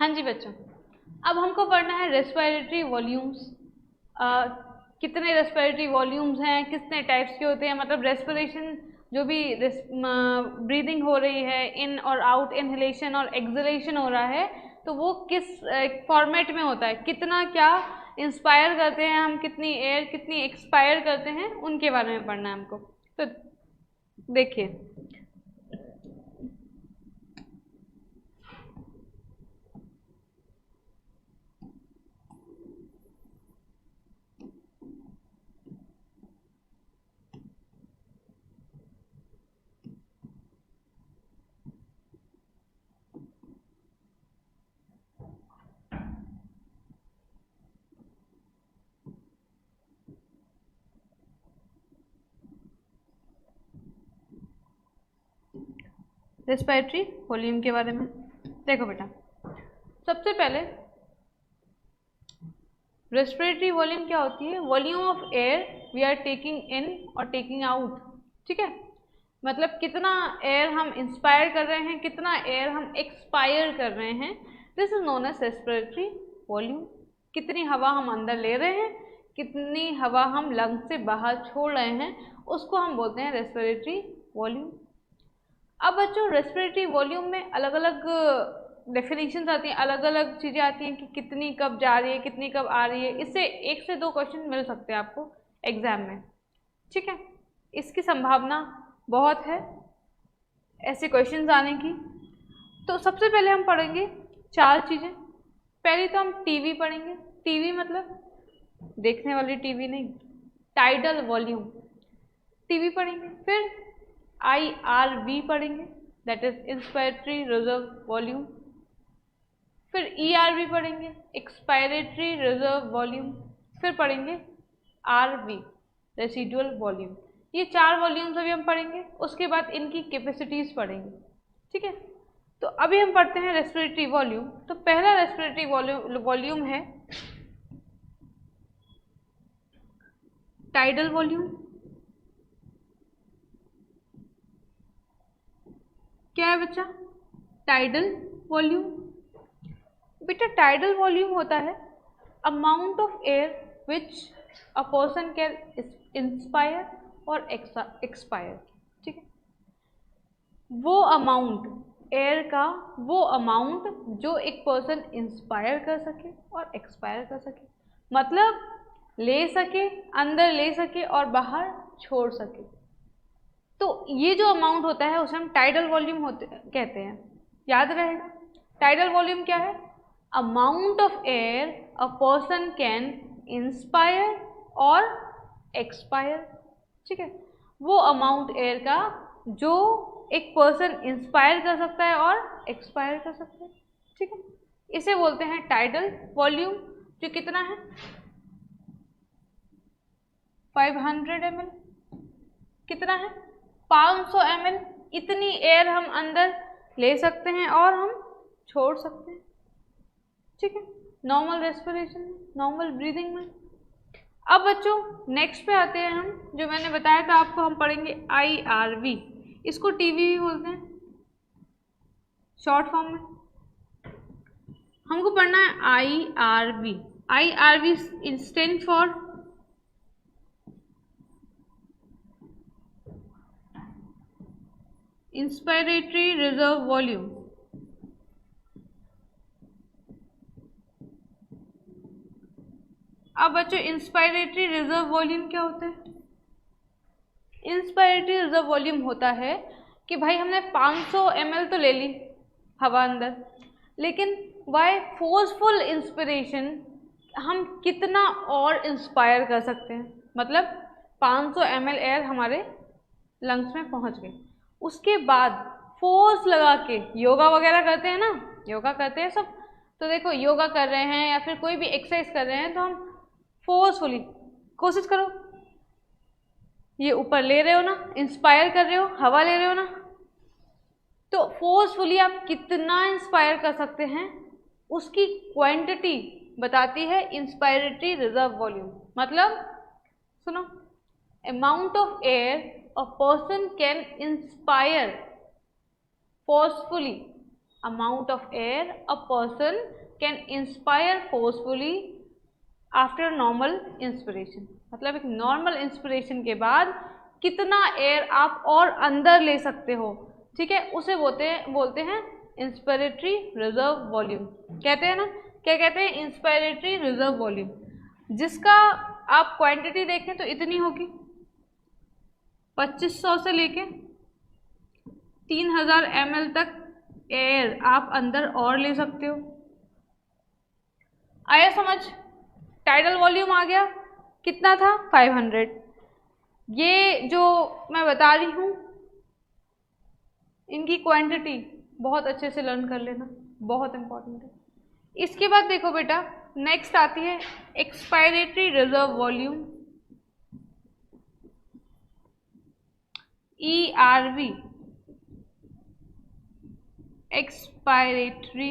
हाँ जी बच्चों, अब हमको पढ़ना है रेस्पिरेटरी वॉल्यूम्स। कितने रेस्पिरेटरी वॉल्यूम्स हैं, कितने टाइप्स के होते हैं, मतलब रेस्पिरेशन जो भी ब्रीदिंग हो रही है, इन और आउट, इनहेलेशन और एक्सहेलेशन हो रहा है, तो वो किस फॉर्मेट में होता है, कितना क्या इंस्पायर करते हैं हम, कितनी एयर कितनी एक्सपायर करते हैं, उनके बारे में पढ़ना है हमको। तो देखिए, रेस्पिरेटरी वॉल्यूम के बारे में देखो बेटा, सबसे पहले रेस्पिरेटरी वॉल्यूम क्या होती है? Volume of air we are taking in और टेकिंग आउट। ठीक है, मतलब कितना एयर हम इंस्पायर कर रहे हैं, कितना एयर हम एक्सपायर कर रहे हैं, this is known as respiratory volume. कितनी हवा हम अंदर ले रहे हैं, कितनी हवा हम लंग्स से बाहर छोड़ रहे हैं, उसको हम बोलते हैं रेस्पिरेटरी वॉल्यूम। अब बच्चों, रेस्पिरेटरी वॉल्यूम में अलग अलग डेफिनेशंस आती हैं, अलग अलग चीज़ें आती हैं कि कितनी कब जा रही है, कितनी कब आ रही है। इससे 1 से 2 क्वेश्चन मिल सकते हैं आपको एग्जाम में। ठीक है, इसकी संभावना बहुत है ऐसे क्वेश्चंस आने की। तो सबसे पहले हम पढ़ेंगे 4 चीज़ें। पहली तो हम टीवी पढ़ेंगे। टीवी मतलब देखने वाली टीवी नहीं, टाइडल वॉल्यूम, टीवी पढ़ेंगे। फिर IRV पढ़ेंगे, that is inspiratory reserve volume. फिर ERV पढ़ेंगे, एक्सपायरेटरी रिजर्व वॉल्यूम। फिर पढ़ेंगे RV, रेसिडुअल वॉल्यूम। ये 4 वॉल्यूम्स अभी हम पढ़ेंगे, उसके बाद इनकी कैपेसिटीज पढ़ेंगे। ठीक है, तो अभी हम पढ़ते हैं रेस्पिरेटरी वॉल्यूम। तो पहला रेस्पिरेटरी वॉल्यूम है टाइडल वॉल्यूम। क्या है बच्चा? Tidal volume. बेटा, टाइडल वॉल्यूम होता है amount of air which a person can inspire और एक्सपायर। ठीक है, वो अमाउंट एयर का, वो अमाउंट जो एक पर्सन इंस्पायर कर सके और एक्सपायर कर सके, मतलब ले सके, अंदर ले सके और बाहर छोड़ सके। तो ये जो अमाउंट होता है उसे हम टाइडल वॉल्यूम कहते हैं। याद रहेगा, टाइडल वॉल्यूम क्या है? Amount of air a person can inspire और एक्सपायर। ठीक है, वो अमाउंट एयर का जो एक पर्सन इंस्पायर कर सकता है और एक्सपायर कर सकता है। ठीक है, इसे बोलते हैं टाइडल वॉल्यूम, जो कितना है 500 ml। कितना है? 500 ml। इतनी एयर हम अंदर ले सकते हैं और हम छोड़ सकते हैं। ठीक है, नॉर्मल रेस्पिरेशन में, नॉर्मल ब्रीदिंग में। अब बच्चों, नेक्स्ट पे आते हैं हम, जो मैंने बताया था आपको, हम पढ़ेंगे IRV। इसको टीवी भी बोलते हैं शॉर्ट फॉर्म में। हमको पढ़ना है IRV। IRV stand for inspiratory reserve volume. अब बच्चों, इंस्पायरेटरी रिजर्व वॉल्यूम क्या होता है? इंस्पायरेटरी रिजर्व वॉल्यूम होता है कि भाई हमने 500 ml तो ले ली हवा अंदर, लेकिन बाय फोर्सफुल इंस्पिरेशन हम कितना और इंस्पायर कर सकते हैं। मतलब 500 ml एयर हमारे लंग्स में पहुंच गई, उसके बाद फोर्स लगा के, योगा वगैरह करते हैं ना, योगा करते हैं सब, तो देखो योगा कर रहे हैं या फिर कोई भी एक्सरसाइज कर रहे हैं, तो हम फोर्सफुली कोशिश करो, ये ऊपर ले रहे हो ना, इंस्पायर कर रहे हो, हवा ले रहे हो ना, तो फोर्सफुली आप कितना इंस्पायर कर सकते हैं, उसकी क्वांटिटी बताती है इंस्पायरेटरी रिजर्व वॉल्यूम। मतलब सुनो, amount of air a person can inspire forcefully amount of air a person can inspire forcefully after normal inspiration। मतलब एक नॉर्मल इंस्पिरेशन के बाद कितना एयर आप और अंदर ले सकते हो, ठीक है, उसे बोलते हैं इंस्पिरेटरी रिजर्व वॉल्यूम। कहते हैं ना, क्या कहते हैं? इंस्पिरेटरी रिजर्व वॉल्यूम, जिसका आप क्वांटिटी देखें तो इतनी होगी, 2500 से लेके 3000 ml तक एयर आप अंदर और ले सकते हो। आया समझ? टाइडल वॉल्यूम आ गया, कितना था? 500। ये जो मैं बता रही हूँ इनकी क्वांटिटी बहुत अच्छे से लर्न कर लेना, बहुत इंपॉर्टेंट है। इसके बाद देखो बेटा, नेक्स्ट आती है expiratory reserve volume, ERV, expiratory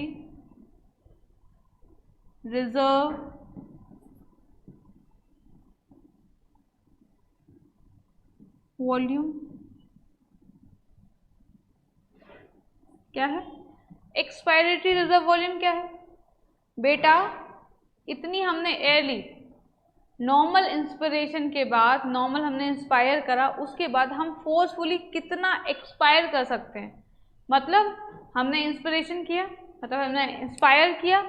reserve volume क्या है? एक्सपायरेटरी रिजर्व वॉल्यूम क्या है बेटा? इतनी हमने एयर ली, नॉर्मल इंस्पिरेशन के बाद, नॉर्मल हमने इंस्पायर करा, उसके बाद हम फोर्सफुली कितना एक्सपायर कर सकते हैं। मतलब हमने इंस्पिरेशन किया, मतलब हमने इंस्पायर किया,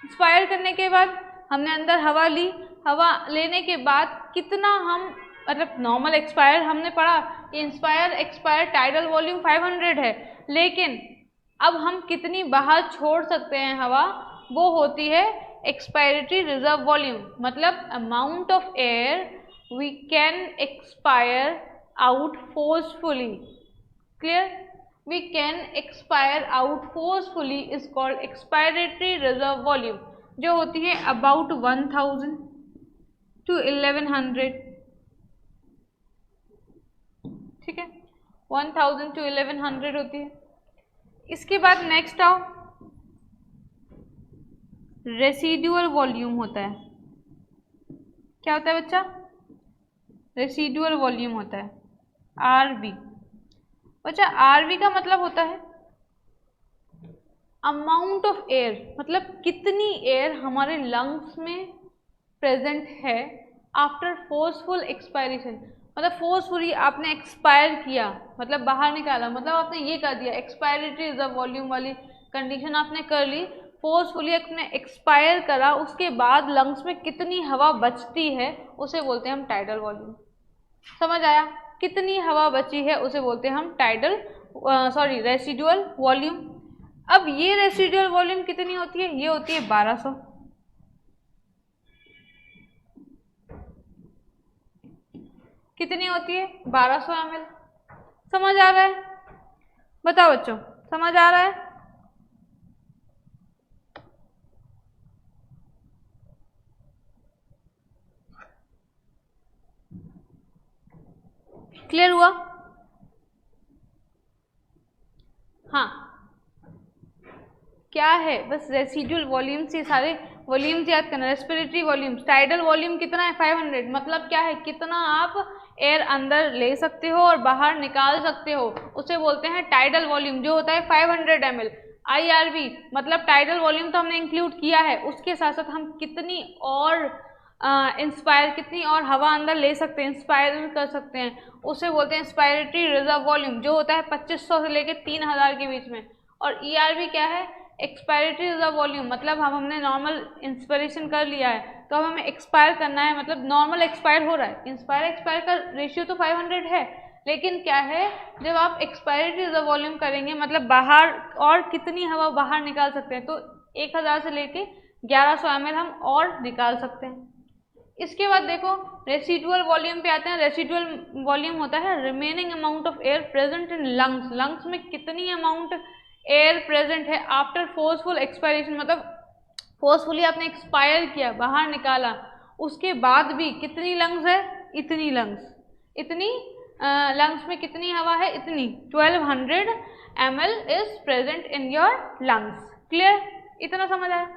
इंस्पायर करने के बाद हमने अंदर हवा ली, हवा लेने के बाद कितना हम, मतलब नॉर्मल एक्सपायर हमने पढ़ा कि इंस्पायर एक्सपायर टाइडल वॉल्यूम 500 है, लेकिन अब हम कितनी बाहर छोड़ सकते हैं हवा, वो होती है एक्सपायरेटरी रिजर्व वॉल्यूम। मतलब amount of air we can expire out forcefully. Clear? We can expire out forcefully is called expiratory reserve volume, जो होती है अबाउट 1000 to 1100। ठीक है, 1000 to 1100 होती है। इसके बाद नेक्स्ट आओ, रेसिडुअल वॉल्यूम होता है। क्या होता है बच्चा? रेसिडुअल वॉल्यूम होता है, RV। बच्चा RV का मतलब होता है अमाउंट ऑफ एयर, मतलब कितनी एयर हमारे लंग्स में प्रेजेंट है आफ्टर फोर्सफुल एक्सपायरेशन। मतलब फोर्सफुली आपने एक्सपायर किया, मतलब बाहर निकाला, मतलब आपने ये कर दिया, एक्सपायरेटरी रिजर्व वॉल्यूम वाली कंडीशन आपने कर ली, फोर्सफुली आपने एक्सपायर करा, उसके बाद लंग्स में कितनी हवा बचती है उसे बोलते हैं हम टाइडल वॉल्यूम। समझ आया? कितनी हवा बची है उसे बोलते हैं हम रेसिडुअल वॉल्यूम। अब ये रेसिडुअल वॉल्यूम कितनी होती है? ये होती है 1200। कितनी होती है? 1200 ml। समझ आ रहा है? बताओ बच्चों, समझ आ रहा है? क्लियर हुआ? हाँ, क्या है, बस रेसिडुअल वॉल्यूम से सारे वॉल्यूम्स याद करना। रेस्पिरेटरी वॉल्यूम, टाइडल वॉल्यूम कितना है? 500। मतलब क्या है, कितना आप एयर अंदर ले सकते हो और बाहर निकाल सकते हो, उसे बोलते हैं टाइडल वॉल्यूम, जो होता है 500 ml। IRV मतलब टाइडल वॉल्यूम तो हमने इंक्लूड किया है, उसके साथ साथ हम कितनी और कितनी और हवा अंदर ले सकते हैं, इंस्पायर कर सकते हैं, उसे बोलते हैं इंस्पायरेटरी रिजर्व वॉल्यूम, जो होता है 2500 से लेकर 3000 के बीच में। और ERV क्या है? Expiratory reserve volume. मतलब हमने नॉर्मल इंस्पिरेशन कर लिया है, तो अब हमें एक्सपायर करना है, मतलब नॉर्मल एक्सपायर हो रहा है, इंस्पायर एक्सपायर का रेशियो तो 500 है, लेकिन क्या है, जब आप एक्सपायरेटरी रिजर्व वॉल्यूम करेंगे, मतलब बाहर और कितनी हवा बाहर निकाल सकते हैं, तो 1000 से लेके 1100 ml हम और निकाल सकते हैं। इसके बाद देखो रेसिडुअल वॉल्यूम पे आते हैं। रेसिडुअल वॉल्यूम होता है remaining amount of air present in lungs. Lungs में कितनी अमाउंट एयर प्रेजेंट है आफ्टर फोर्सफुल एक्सपायरेशन, मतलब फोर्सफुली आपने एक्सपायर किया, बाहर निकाला, उसके बाद भी कितनी लंग्स है? इतनी लंग्स। इतनी लंग्स में कितनी हवा है? इतनी 1200 ml is present in your lungs. Clear? इतना समझ आया?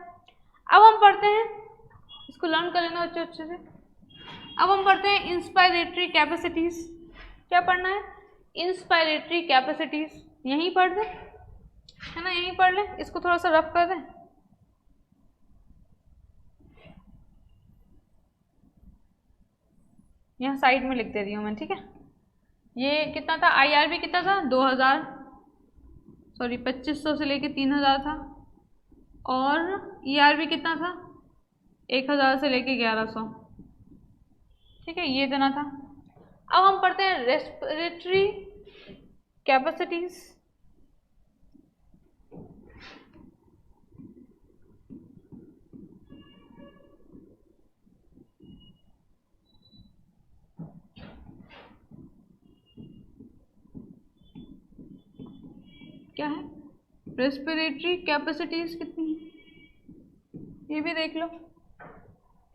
अब हम पढ़ते हैं, इसको लर्न कर लेना अच्छे से। अब हम पढ़ते हैं इंस्पायरेटरी कैपेसिटीज। क्या पढ़ना है? Inspiratory capacities. यहीं पढ़ दें, है ना, यहीं पढ़ ले, इसको थोड़ा सा रफ कर दें। यहाँ साइड में लिख दे रही हूँ मैं, ठीक है। ये कितना था, IRB कितना था, 2500 से लेके 3000 था, और ERB कितना था, 1000 से लेके 1100, ठीक है, ये देना था। अब हम पढ़ते हैं रेस्पिरेटरी कैपेसिटीज। क्या है, रेस्पिरेटरी कैपेसिटीज कितनी है, ये भी देख लो।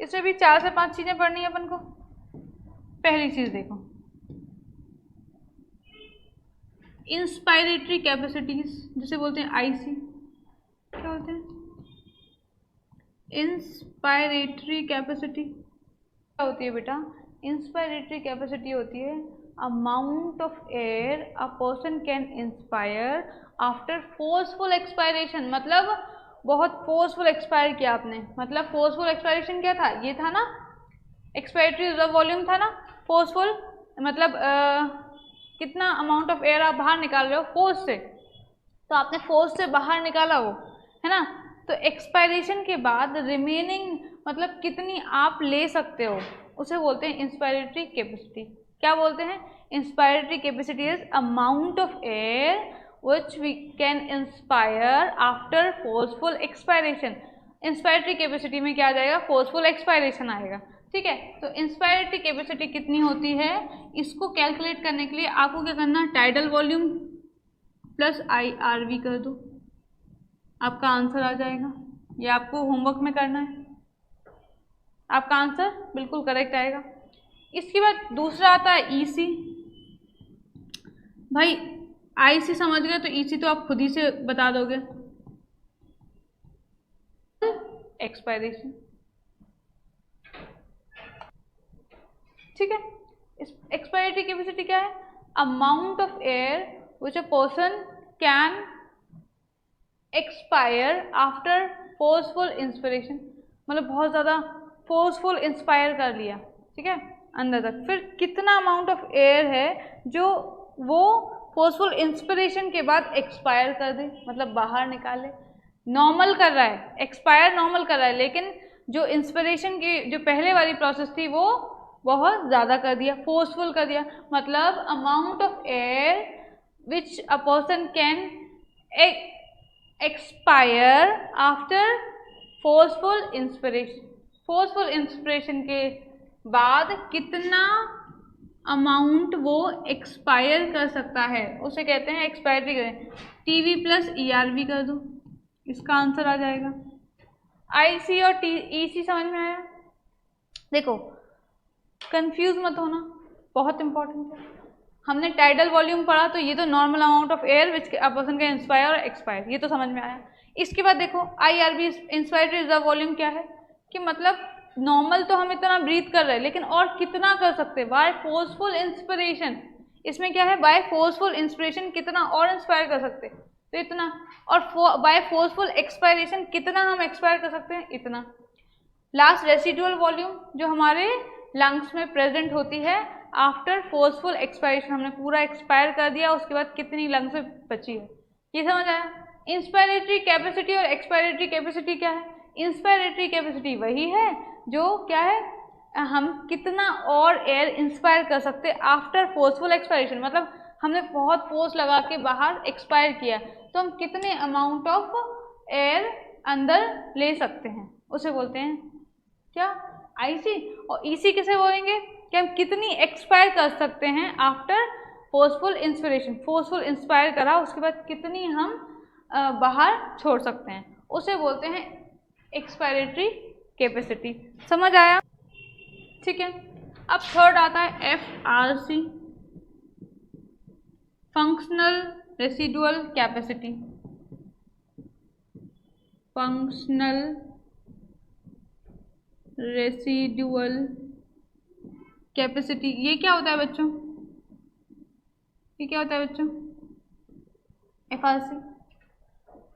इसमें भी 4 से 5 चीजें पढ़नी है अपन को। पहली चीज देखो, इंस्पायरेटरी कैपेसिटीज, जिसे बोलते हैं IC। क्या बोलते हैं, इंस्पायरेटरी कैपेसिटी। क्या होती है बेटा, इंस्पायरेटरी कैपेसिटी होती है amount of air a person can inspire after forceful expiration. मतलब बहुत फोर्सफुल एक्सपायर किया आपने, मतलब फोर्सफुल एक्सपायरेशन क्या था, ये था ना, एक्सपायरेटरी रिजर्व वॉल्यूम था ना, फोर्सफुल मतलब कितना अमाउंट ऑफ एयर आप बाहर निकाल रहे हो फोर्स से, तो आपने फोर्स से बाहर निकाला वो, है ना। तो एक्सपायरेशन के बाद रिमेनिंग मतलब कितनी आप ले सकते हो, उसे बोलते हैं इंस्पायरेटरी कैपेसिटी। क्या बोलते हैं, inspiratory capacity is amount of air which we can inspire after forceful expiration. Inspiratory capacity में क्या आ जाएगा, फोर्सफुल एक्सपायरेशन आएगा, ठीक है। तो इंस्पायरेटरी कैपेसिटी कितनी होती है, इसको कैलकुलेट करने के लिए आपको क्या करना, टाइडल वॉल्यूम प्लस IRV कर दो, आपका आंसर आ जाएगा। ये आपको होमवर्क में करना है, आपका आंसर बिल्कुल करेक्ट आएगा। इसके बाद दूसरा आता है EC। भाई IC समझ गए तो EC तो आप खुद ही से बता दोगे, एक्सपायरेशन, ठीक है। एक्सपायरेटरी कैपेसिटी क्या है, amount of air which a person can expire after forceful inspiration. मतलब बहुत ज़्यादा फोर्सफुल इंस्पायर कर लिया, ठीक है, अंदर तक, फिर कितना अमाउंट ऑफ एयर है जो वो फोर्सफुल इंस्पिरेशन के बाद एक्सपायर कर दे, मतलब बाहर निकाले। नॉर्मल कर रहा है, एक्सपायर नॉर्मल कर रहा है, लेकिन जो इंस्पिरेशन की जो पहले वाली प्रोसेस थी वो बहुत ज़्यादा कर दिया, फोर्सफुल कर दिया। मतलब amount of air which a person can expire after forceful inspiration. Forceful inspiration के बाद कितना अमाउंट वो एक्सपायर कर सकता है, उसे कहते हैं एक्सपायरी करें। TV प्लस ERV कर दो, इसका आंसर आ जाएगा। IC और EC समझ में आया। देखो कंफ्यूज मत होना, बहुत इंपॉर्टेंट है। हमने टाइडल वॉल्यूम पढ़ा, तो ये तो normal amount of air which a person can inspire और एक्सपायर, ये तो समझ में आया। इसके बाद देखो IRV इंस्पायरेटरी रिजर्व वॉल्यूम क्या है, कि मतलब नॉर्मल तो हम इतना ब्रीथ कर रहे हैं, लेकिन और कितना कर सकते हैं, बाय फोर्सफुल इंस्पिरेशन। इसमें क्या है, बाय फोर्सफुल इंस्पिरेशन कितना और इंस्पायर कर सकते हैं, तो इतना, और बाय फोर्सफुल एक्सपायरेशन कितना हम एक्सपायर कर सकते हैं, इतना। लास्ट रेसिडुअल वॉल्यूम जो हमारे लंग्स में प्रेजेंट होती है आफ्टर फोर्सफुल एक्सपायरेशन, हमने पूरा एक्सपायर कर दिया, उसके बाद कितनी लंग्स में बची है, ये समझ आया। इंस्पायरेटरी कैपेसिटी और एक्सपायरेटरी कैपेसिटी क्या है, इंस्पायरेटरी कैपेसिटी वही है जो क्या है, हम कितना और एयर इंस्पायर कर सकते हैं आफ्टर फोर्सफुल एक्सपायरेशन। मतलब हमने बहुत फोर्स लगा के बाहर एक्सपायर किया, तो हम कितने अमाउंट ऑफ एयर अंदर ले सकते हैं, उसे बोलते हैं क्या, IC। और EC किसे बोलेंगे, कि हम कितनी एक्सपायर कर सकते हैं after forceful inspiration. Forceful inspire करा, उसके बाद कितनी हम बाहर छोड़ सकते हैं, उसे बोलते हैं एक्सपायरेटरी कैपेसिटी। समझ आया, ठीक है। अब थर्ड आता है FRC, functional residual capacity. Functional residual capacity, ये क्या होता है बच्चों, ये क्या होता है बच्चों, FRC।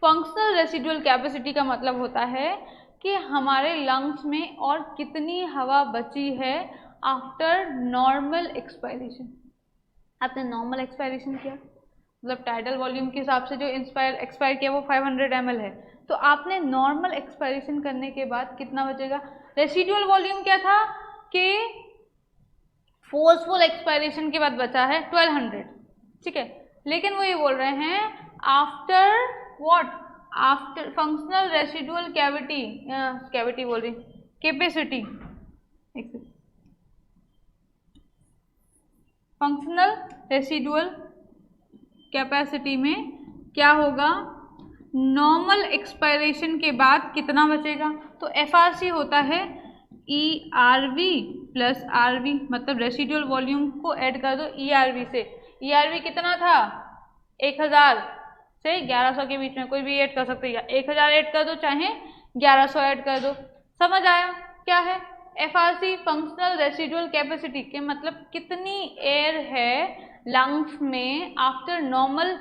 फंक्शनल रेसिडुअल कैपेसिटी का मतलब होता है कि हमारे लंग्स में और कितनी हवा बची है आफ्टर नॉर्मल एक्सपायरेशन। आपने नॉर्मल एक्सपायरेशन किया, मतलब टाइडल वॉल्यूम के हिसाब से जो एक्सपायर किया वो 500 ml है, तो आपने नॉर्मल एक्सपायरेशन करने के बाद कितना बचेगा। रेसिडुअल वॉल्यूम क्या था कि फोर्सफुल एक्सपायरेशन के बाद बचा है 1200, ठीक है। लेकिन वो ये बोल रहे हैं after what, after functional residual cavity बोल रही कैपेसिटी, फंक्शनल रेसिडुअल कैपेसिटी में क्या होगा, नॉर्मल एक्सपायरेशन के बाद कितना बचेगा। तो FRC होता है ERV प्लस RV, मतलब रेसिडुअल वॉल्यूम को ऐड कर दो ERV से। ERV कितना था 1000 से 1100 के बीच में, कोई भी ऐड कर सकते हैं, 1000 ऐड कर दो चाहे 1100 ऐड कर दो। समझ आया क्या है FRC, फंक्शनल रेसिडुअल कैपेसिटी के मतलब कितनी एयर है लंग्स में आफ्टर नॉर्मल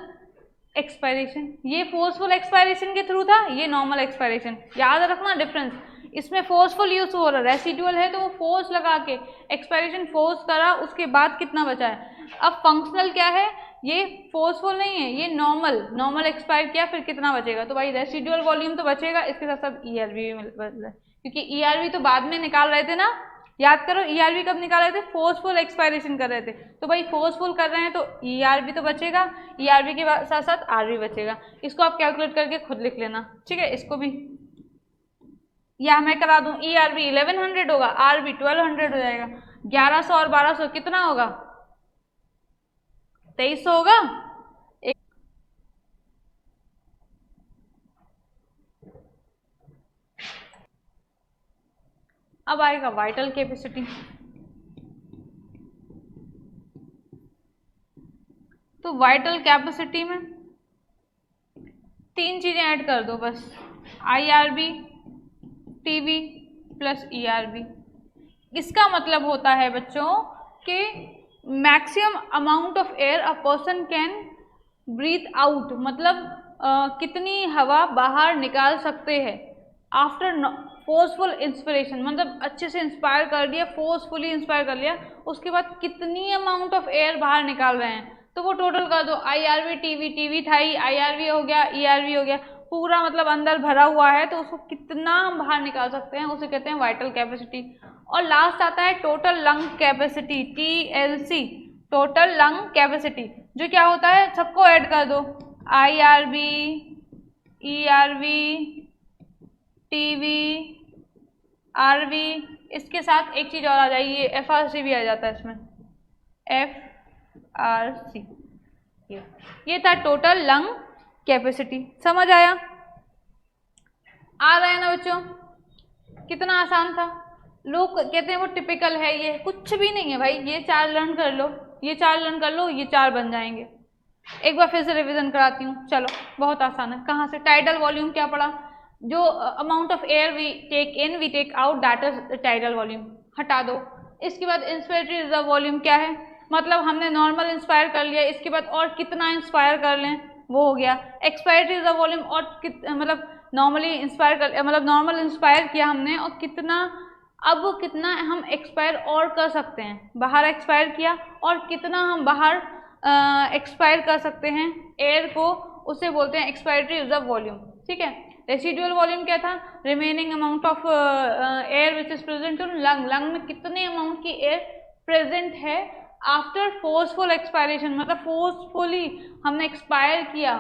एक्सपायरेशन। ये फोर्सफुल एक्सपायरेशन के थ्रू था, ये नॉर्मल एक्सपायरेशन। याद रखना डिफरेंस, इसमें फोर्सफुल यूज हो रहा है, रेसिडुअल है तो वो फोर्स लगा के एक्सपायरेशन फोर्स करा, उसके बाद कितना बचा है। अब फंक्शनल क्या है, ये फोर्सफुल नहीं है, ये नॉर्मल एक्सपायर किया फिर कितना बचेगा। तो भाई रेसिडुअल वॉल्यूम तो बचेगा, इसके साथ साथ ERV भी बच रहा है, क्योंकि ERV तो बाद में निकाल रहे थे ना, याद करो ERV कब निकाल रहे थे, फोर्सफुल एक्सपायरेशन कर रहे थे। तो भाई फोर्सफुल कर रहे हैं तो ERV तो बचेगा, ERV के साथ साथ RV बचेगा। इसको आप कैलकुलेट करके खुद लिख लेना, ठीक है। इसको भी या मैं करा दूं, ERV 1100 होगा, RV 1200 हो जाएगा, 1100 और 1200 कितना होगा 2300 होगा। अब आएगा वाइटल कैपेसिटी। तो वाइटल कैपेसिटी में 3 चीजें ऐड कर दो बस, IRB TV प्लस ERB। इसका मतलब होता है बच्चों कि maximum amount of air a person can breathe out, मतलब कितनी हवा बाहर निकाल सकते हैं आफ्टर फोर्सफुल इंस्पिरेशन, मतलब अच्छे से इंस्पायर कर दिया, फोर्सफुली इंस्पायर कर लिया, उसके बाद कितनी अमाउंट ऑफ एयर बाहर निकाल रहे हैं, तो वो टोटल कर दो। IRB TV था ही, IRB हो गया, ERB हो गया, पूरा मतलब अंदर भरा हुआ है, तो उसको कितना हम बाहर निकाल सकते हैं उसे कहते हैं वाइटल कैपेसिटी। और लास्ट आता है total lung capacity, TLC, total lung capacity, जो क्या होता है, सबको ऐड कर दो, IRB ERB TV RV, इसके साथ एक चीज और आ जाएगी, ये FRC भी आ जाता है इसमें, FRC। ये था टोटल लंग कैपेसिटी। समझ आया, आ रहा है ना बच्चों, कितना आसान था। लोग कहते हैं वो टिपिकल है, ये कुछ भी नहीं है भाई, ये 4 लर्न कर लो, ये 4 लर्न कर लो, ये 4 बन जाएंगे। एक बार फिर से रिवीजन कराती हूँ, चलो बहुत आसान है। कहाँ से, टाइडल वॉल्यूम क्या पढ़ा, जो amount of air we take in we take out, that is tidal volume, हटा दो। इसके बाद इंस्पायरेटरी रिजर्व वॉल्यूम क्या है, मतलब हमने नॉर्मल इंस्पायर कर लिया, इसके बाद और कितना इंस्पायर कर लें, वो हो गया। एक्सपायरेटरी रिजर्व वॉल्यूम, और मतलब नॉर्मली इंस्पायर कर, मतलब नॉर्मल इंस्पायर किया हमने, और कितना, अब कितना हम एक्सपायर और कर सकते हैं, बाहर एक्सपायर किया और कितना हम बाहर एक्सपायर कर सकते हैं एयर को, उसे बोलते हैं एक्सपायरेटरी रिजर्व वॉल्यूम, ठीक है। रेसिडुअल वॉल्यूम क्या था, remaining amount of air which is present in lung, lung में कितने अमाउंट की एयर प्रेजेंट है आफ्टर फोर्सफुल एक्सपायरेशन, मतलब फोर्सफुली हमने एक्सपायर किया,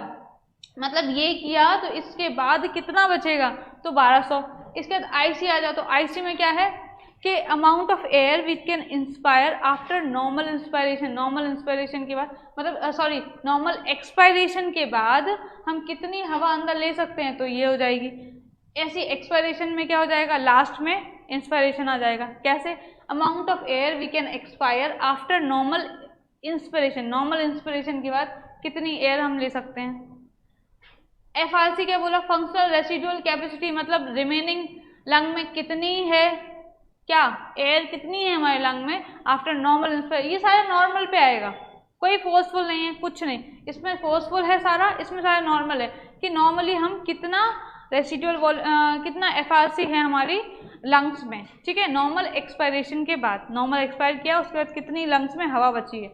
मतलब ये किया, तो इसके बाद कितना बचेगा, तो 1200। इसके बाद IC आ जाओ, तो IC में क्या है कि amount of air which can inspire after normal inspiration, normal inspiration के बाद, मतलब सॉरी नॉर्मल एक्सपायरेशन के बाद हम कितनी हवा अंदर ले सकते हैं, तो ये हो जाएगी। ऐसी एक्सपायरेशन में क्या हो जाएगा, लास्ट में इंस्पायरेशन आ जाएगा। कैसे, amount of air we can expire after normal inspiration, normal inspiration के बाद कितनी एयर हम ले सकते हैं। FRC क्या बोला, फंक्शनल रेसिडुअल कैपेसिटी, मतलब रिमेनिंग लंग में कितनी है, क्या एयर कितनी है हमारे लंग में आफ्टर नॉर्मल इंस्पायर, ये सारा नॉर्मल पे आएगा, कोई फोर्सफुल नहीं है, कुछ नहीं, इसमें फोर्सफुल है सारा, इसमें सारा नॉर्मल है। कि नॉर्मली हम कितना रेसिडुअल कितना FRC है हमारी लंग्स में, ठीक है, नॉर्मल एक्सपायरेशन के बाद, नॉर्मल एक्सपायर किया उसके बाद कितनी लंग्स में हवा बची है।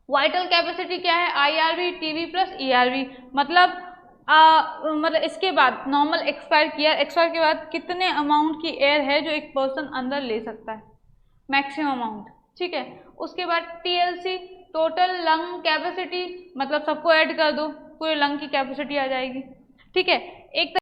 वाइटल कैपेसिटी क्या है, IRV TB प्लस ERV, मतलब इसके बाद नॉर्मल एक्सपायर किया, एक्सपायर के बाद कितने अमाउंट की एयर है जो एक पर्सन अंदर ले सकता है, मैक्सिमम अमाउंट, ठीक है। उसके बाद TLC टोटल लंग कैपेसिटी, मतलब सबको ऐड कर दो, पूरे लंग की कैपेसिटी आ जाएगी, ठीक है। एक